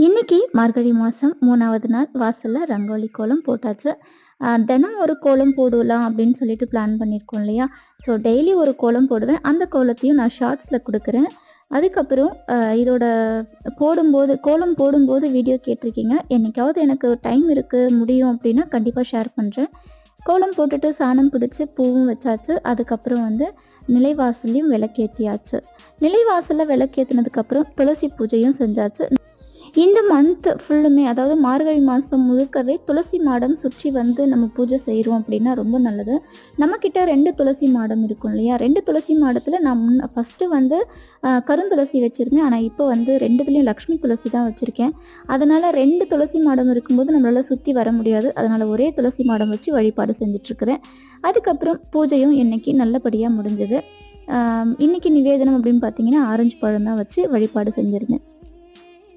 இன்னைக்கு மார்கழி மாசம் 3வது நாள் வாசல்ல ரங்கோலி கோலம் போட்டாச்சு. தினம் ஒரு கோலம் போடலாம் அப்படின்னு சொல்லிட்டு பிளான் பண்ணியிருக்கோம் இல்லையா? ஸோ டெய்லி ஒரு கோலம் போடுவேன். அந்த கோலத்தையும் நான் ஷார்ட்ஸில் கொடுக்குறேன். அதுக்கப்புறம் இதோட கோலம் போடும்போது வீடியோ கேட்டிருக்கீங்க. என்னைக்காவது எனக்கு டைம் இருக்குது முடியும் அப்படின்னா கண்டிப்பாக ஷேர் பண்ணுறேன். கோலம் போட்டுட்டு சாணம் பிடிச்சி பூவும் வச்சாச்சு. அதுக்கப்புறம் நிலைவாசல்லையும் விளக்கேற்றியாச்சு. நிலைவாசலில் விளக்கேற்றினதுக்கப்புறம் துளசி பூஜையும் செஞ்சாச்சு. இந்த மந்த் ஃபுல்லுமே, அதாவது மார்கழி மாதம் முழுக்கவே துளசி மாடம் சுற்றி நம்ம பூஜை செய்கிறோம் அப்படின்னா ரொம்ப நல்லது. நம்மக்கிட்ட 2 துளசி மாடம் இருக்கும் இல்லையா? 2 துளசி மாடத்தில் நான் ஃபஸ்ட்டு கருந்துளசி வச்சுருந்தேன். ஆனால் இப்போ 2துலேயும் லக்ஷ்மி துளசி தான் வச்சுருக்கேன். அதனால் 2 துளசி மாடம் இருக்கும்போது நம்மளால் சுற்றி வர முடியாது. அதனால் ஒரே துளசி மாடம் வச்சு வழிபாடு செஞ்சிட்ருக்கிறேன். அதுக்கப்புறம் பூஜையும் இன்னைக்கு நல்லபடியாக முடிஞ்சது. இன்றைக்கி நிவேதனம் அப்படின்னு பார்த்தீங்கன்னா ஆரஞ்சு பழம் தான் வச்சு வழிபாடு செஞ்சுருந்தேன்.